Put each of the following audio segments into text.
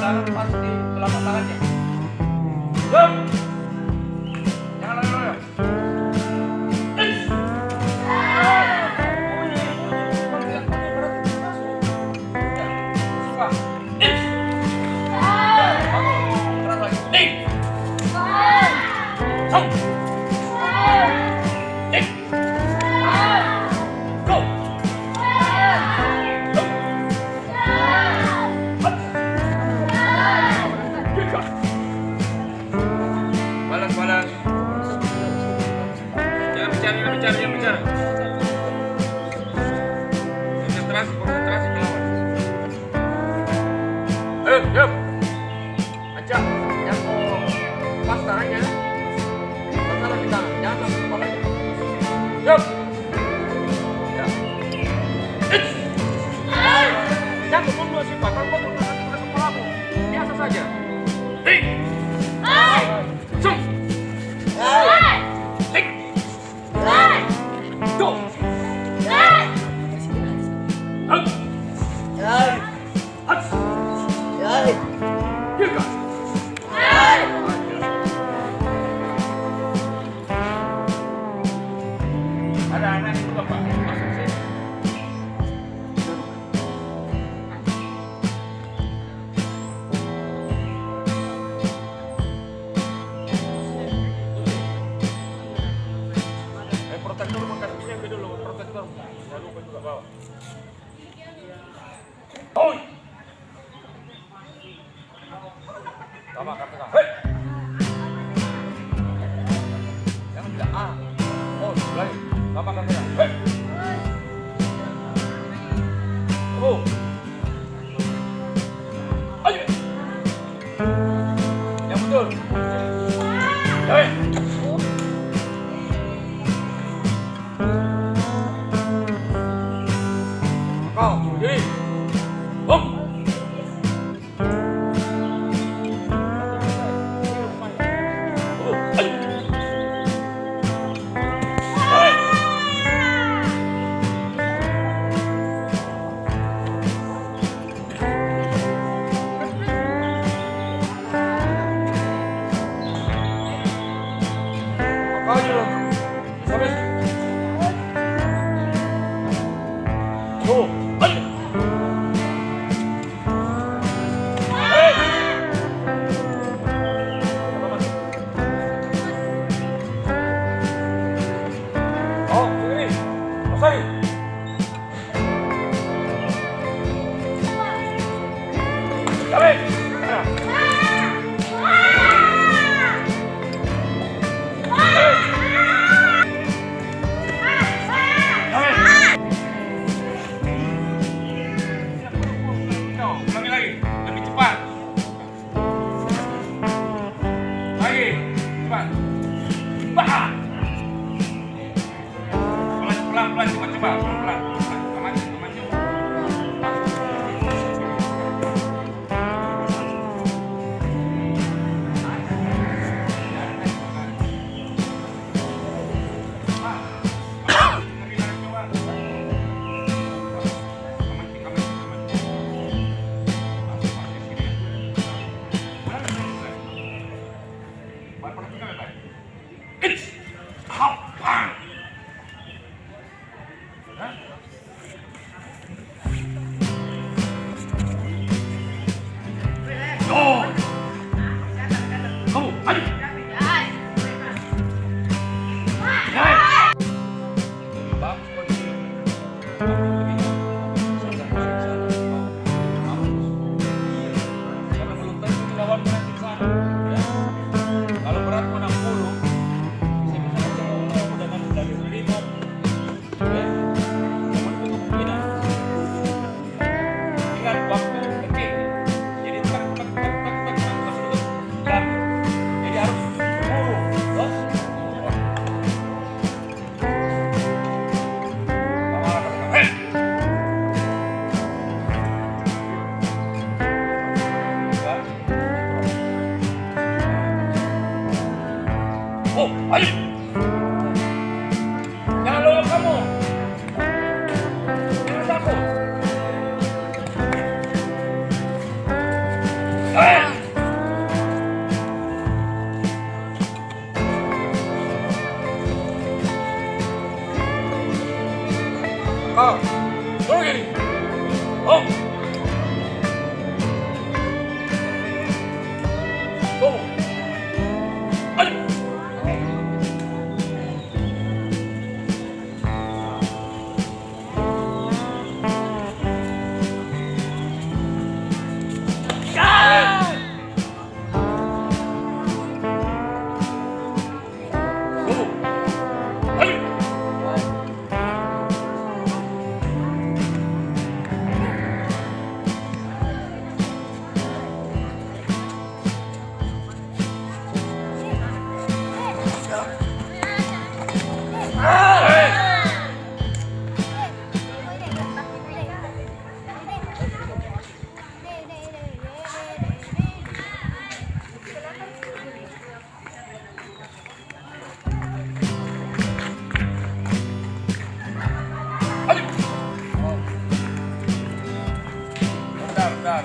tangan pas di telapak tangannya. Jom. Jangan lari-lari. Balas. Jangan bicara. Konsentrasi melawan. Yuk. Ajak, yang mau pas tangannya. Masalah di tangan, jangan langsung kepalanya. Yuk. Jangan mundur sih Pak, kalau mundur nanti ke kepalamu. Biasa saja. Zoom. Go. Ada anak itu Bapak masuk sini. Protektor makan ini yang dulu protektor. Jangan lupa juga bawa. Oi. Sama katakan. Hei. Jangan bilang ah. Oh, lain. Sama katakan. Hei. Oh. Ayo. Yang betul. Hei. Kau berdiri. Bom. Pelan-pelan, cepat-cepat, pelan-pelan. Maju.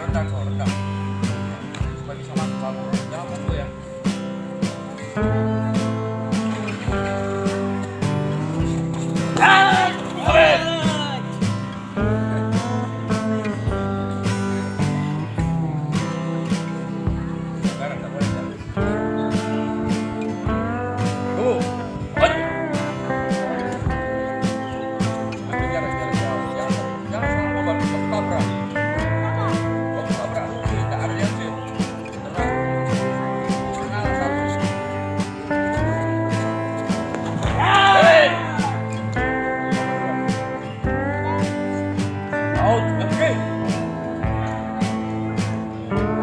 rendah kok, rendah. Supaya bisa masuk kamu. Jangan mundur ya. Sekarang tak boleh. Tuh.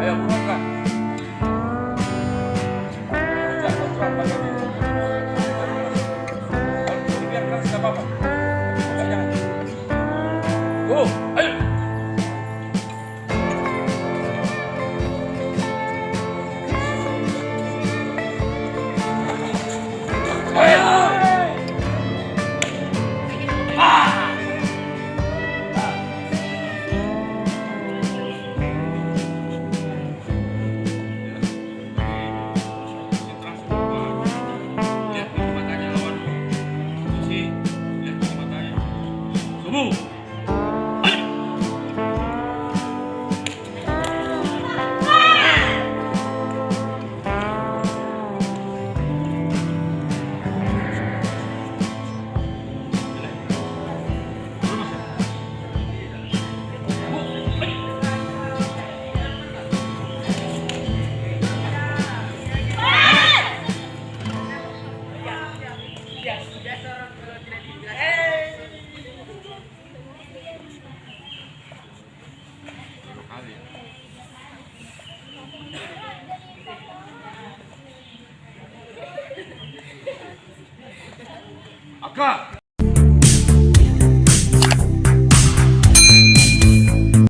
Ayo buruan. Biarkan sudah apa-apa. Jangan. Go, ayo. Aka.